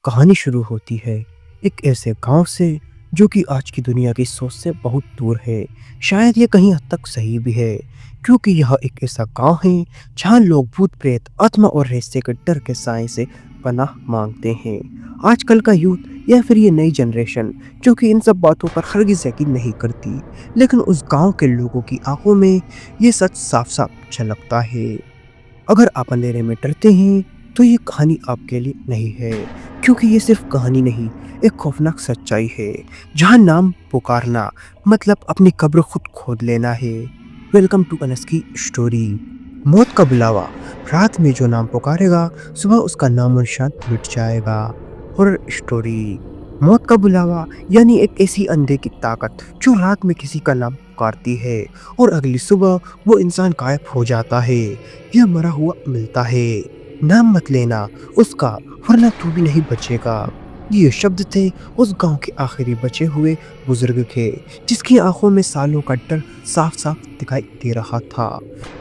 कहानी शुरू होती है एक ऐसे गांव से जो कि आज की दुनिया की सोच से बहुत दूर है। शायद ये कहीं हद तक सही भी है, क्योंकि यह एक ऐसा गांव है जहां लोग भूत प्रेत आत्मा और रहस्य के डर के साए से पनाह मांगते हैं। आजकल का यूथ या फिर ये नई जनरेशन जो कि इन सब बातों पर हरगिज यकीन नहीं करती, लेकिन उस गांव के लोगों की आंखों में ये सच साफ साफ झलकता है। अगर आप अंधेरे में डरते हैं तो ये कहानी आपके लिए नहीं है, क्योंकि ये सिर्फ कहानी नहीं, एक खौफनाक सच्चाई है जहां नाम पुकारना मतलब अपनी कब्र खुद खोद लेना है। वेलकम टू अनस की स्टोरी। मौत का बुलावा। रात में जो नाम पुकारेगा सुबह उसका नाम और निशान मिट जाएगा। Horror story. मौत का बुलावा यानी एक ऐसी अंधे की ताकत जो रात में किसी का नाम पुकारती है और अगली सुबह वो इंसान गायब हो जाता है या मरा हुआ मिलता है। नाम मत लेना उसका, वरना तू भी नहीं बचेगा। ये शब्द थे उस गांव के आखिरी बचे हुए बुजुर्ग के, जिसकी आंखों में सालों का डर साफ साफ दिखाई दे रहा था।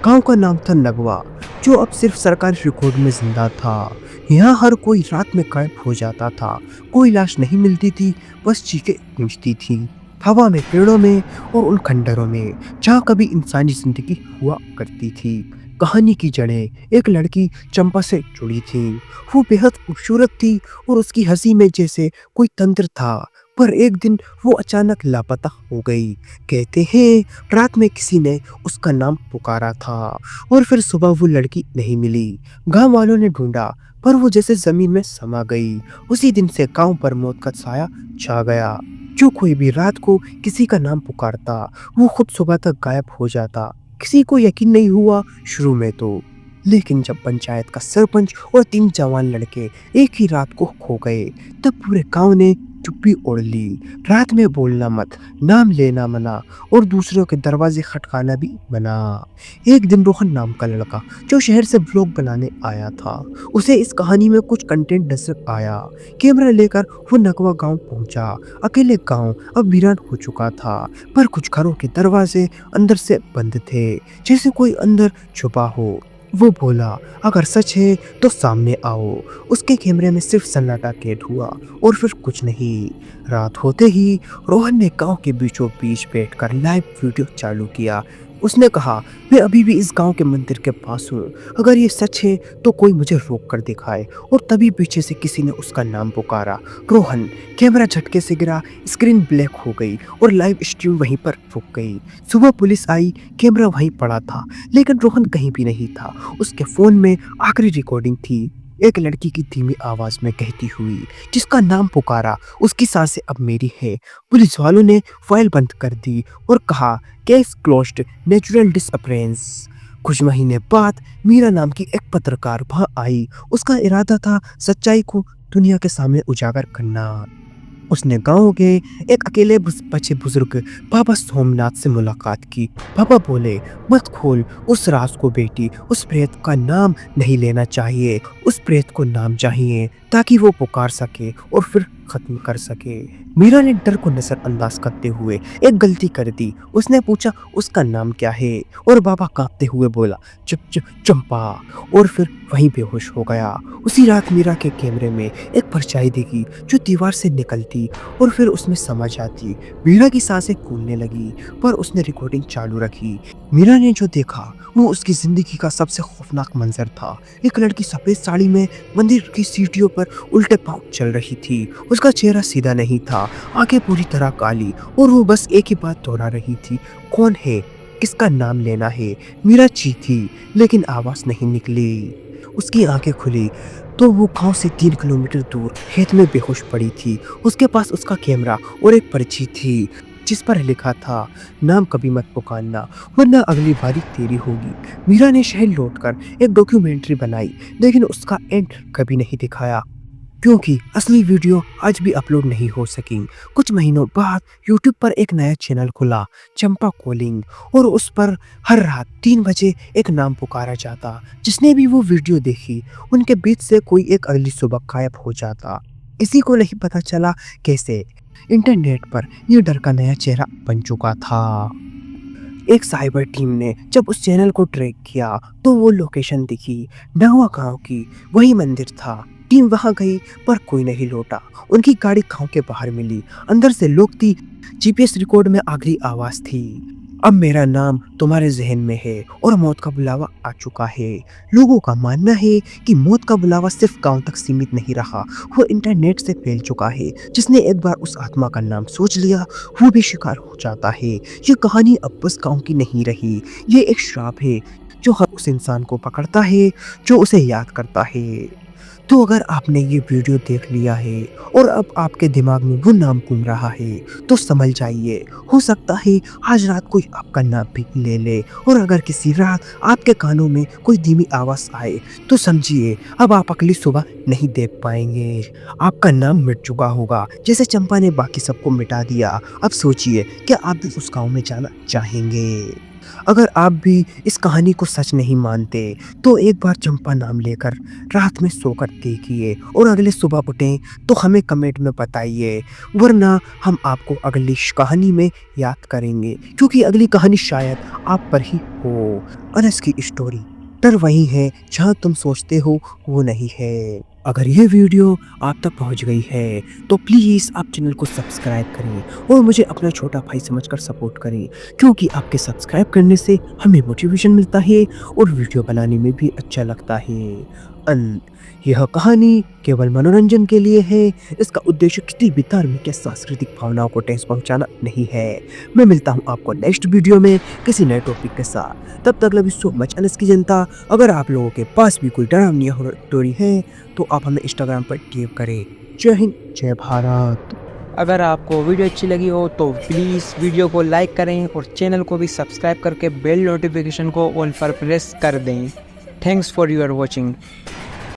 गांव का नाम था नगवा, जो अब सिर्फ सरकारी रिकॉर्ड में जिंदा था। यहाँ हर कोई रात में गायब हो जाता था, कोई लाश नहीं मिलती थी, बस चीखें गूंजती थी हवा में, पेड़ों में और उन खंडरों में जहाँ कभी इंसानी जिंदगी हुआ करती थी। कहानी की जड़ें एक लड़की चंपा से जुड़ी थी। वो बेहद खूबसूरत थी और उसकी हंसी में जैसे कोई तंत्र था, पर एक दिन वो अचानक लापता हो गई। कहते हैं रात में किसी ने उसका नाम पुकारा था और फिर सुबह वो लड़की नहीं मिली। गांव वालों ने ढूंढा पर वो जैसे जमीन में समा गई। उसी दिन से गांव पर मौत का साया छा गया। जो कोई भी रात को किसी का नाम पुकारता वो खुद सुबह तक गायब हो जाता। किसी को यकीन नहीं हुआ शुरू में तो, लेकिन जब पंचायत का सरपंच और 3 जवान लड़के एक ही रात को खो गए, तब पूरे गांव ने चुप्पी ओढ़ ली। रात में बोलना मत, नाम लेना मना और दूसरों के दरवाजे खटकाना भी मना। एक दिन रोहन नाम का लड़का जो शहर से ब्लॉग बनाने आया था, उसे इस कहानी में कुछ कंटेंट नजर आया। कैमरा लेकर वो नगवा गांव पहुंचा। अकेले गांव अब वीरान हो चुका था, पर कुछ घरों के दरवाजे अंदर से बंद थे, जैसे कोई अंदर छुपा हो। वो बोला अगर सच है तो सामने आओ। उसके कैमरे में सिर्फ सन्नाटा कैद हुआ और फिर कुछ नहीं। रात होते ही रोहन ने गांव के बीचों बीच बैठकर लाइव वीडियो चालू किया। उसने कहा मैं अभी भी इस गांव के मंदिर के पास हूँ, अगर ये सच है तो कोई मुझे रोक कर दिखाए। और तभी पीछे से किसी ने उसका नाम पुकारा, रोहन। कैमरा झटके से गिरा, स्क्रीन ब्लैक हो गई और लाइव स्ट्रीम वहीं पर रुक गई। सुबह पुलिस आई, कैमरा वहीं पड़ा था, लेकिन रोहन कहीं भी नहीं था। उसके फोन में आखिरी रिकॉर्डिंग थी, एक लड़की की धीमी आवाज में कहती हुई, जिसका नाम पुकारा उसकी सांसें अब मेरी है। पुलिस वालों ने फाइल बंद कर दी और कहा केस क्लोज्ड, नेचुरल डिसअपरेंस। कुछ महीने बाद मीरा नाम की एक पत्रकार वहां आई। उसका इरादा था सच्चाई को दुनिया के सामने उजागर करना। उसने गांव के एक अकेले बचे बुजुर्ग बाबा सोमनाथ से मुलाकात की। पापा बोले मत खोल उस राज को बेटी, उस प्रेत का नाम नहीं लेना चाहिए। उस प्रेत को नाम चाहिए ताकि वो पुकार सके और फिर खत्म कर सके। मीरा ने डर को नजरअंदाज करते हुए एक गलती कर दी। उसने पूछा उसका नाम क्या है और बाबा कांपते हुए बोला चंपा, और फिर वहीं बेहोश हो गया। उसी रात मीरा के कैमरे में एक परछाई दिखी जो दीवार से निकलती और फिर उसमें समा जाती। मीरा की सांसें फूलने लगी, पर उसने रिकॉर्डिंग चालू रखी। मीरा ने जो देखा वो उसकी जिंदगी का सबसे खौफनाक मंजर था। एक लड़की सफेद साड़ी में मंदिर की सीढ़ियों पर उल्टे पांव चल रही थी। उसका चेहरा सीधा नहीं था, आंखें पूरी तरह काली, और वो बस एक ही बात दोहरा रही थी, कौन है, किसका नाम लेना है। मीरा चीखी लेकिन आवाज नहीं निकली। उसकी आंखें खुली तो वो गांव से 3 किलोमीटर दूर खेत में बेहोश पड़ी थी। उसके पास उसका कैमरा और एक पर्ची थी जिस पर लिखा था नाम कभी मत पुकारना, वरना अगली बारी तेरी होगी। मीरा ने शहर लौटकर एक डॉक्यूमेंट्री बनाई, लेकिन उसका एंड कभी नहीं दिखाया, क्योंकि असली वीडियो आज भी अपलोड नहीं हो सकी। कुछ महीनों बाद यूट्यूब पर एक नया चैनल खुला, चंपा कॉलिंग, और उस पर हर रात 3 बजे एक नाम पुकारा जाता। जिसने भी वो वीडियो देखी उनके बीच से कोई एक अगली सुबह गायब हो जाता। किसी को नहीं पता चला कैसे। इंटरनेट पर यह डर का नया चेहरा बन चुका था। एक साइबर टीम ने जब उस चैनल को ट्रैक किया तो वो लोकेशन दिखी, नवा गांव की, वही मंदिर था टीम वहां गई पर कोई नहीं लौटा। उनकी गाड़ी गांव के बाहर मिली। अंदर से लोग थी। जीपीएस रिकॉर्ड में आखिरी आवाज थी, अब मेरा नाम तुम्हारे जहन में है और मौत का बुलावा आ चुका है। लोगों का मानना है कि मौत का बुलावा सिर्फ गांव तक सीमित नहीं रहा, वो इंटरनेट से फैल चुका है। जिसने एक बार उस आत्मा का नाम सोच लिया वो भी शिकार हो जाता है। ये कहानी अब बस गांव की नहीं रही, ये एक श्राप है जो हर उस इंसान को पकड़ता है जो उसे याद करता है। तो अगर आपने ये वीडियो देख लिया है और अब आपके दिमाग में वो नाम घूम रहा है तो समझ जाइए, हो सकता है आज रात कोई आपका नाम भी ले ले। और अगर किसी रात आपके कानों में कोई धीमी आवाज आए तो समझिए अब आप अगली सुबह नहीं देख पाएंगे। आपका नाम मिट चुका होगा जैसे चंपा ने बाकी सबको मिटा दिया। अब सोचिए क्या आप भी उस गाँव में जाना चाहेंगे? अगर आप भी इस कहानी को सच नहीं मानते तो एक बार चंपा नाम लेकर रात में सोकर देखिए और अगले सुबह उठें तो हमें कमेंट में बताइए, वरना हम आपको अगली कहानी में याद करेंगे क्योंकि अगली कहानी शायद आप पर ही हो। अनस की स्टोरी। डर वही है जहाँ तुम सोचते हो वो नहीं है। अगर ये वीडियो आप तक पहुंच गई है तो प्लीज़ आप चैनल को सब्सक्राइब करें और मुझे अपना छोटा भाई समझकर सपोर्ट करें, क्योंकि आपके सब्सक्राइब करने से हमें मोटिवेशन मिलता है और वीडियो बनाने में भी अच्छा लगता है। अंत, यह कहानी केवल मनोरंजन के लिए है। इसका उद्देश्य किसी भी धार्मिक या सांस्कृतिक भावनाओं को ठेस पहुंचाना नहीं है। मैं मिलता हूं आपको नेक्स्ट वीडियो में किसी नए टॉपिक के साथ। तब तक love you so much Anas की जनता। अगर आप लोगों के पास भी कोई डरावनी हॉरर स्टोरी है तो आप हमें इंस्टाग्राम पर टैग करें। जय हिंद, जय भारत। अगर आपको वीडियो अच्छी लगी हो तो प्लीज़ वीडियो को लाइक करें और चैनल को भी सब्सक्राइब करके बेल नोटिफिकेशन को ऑल पर प्रेस कर दें। Thanks for your watching.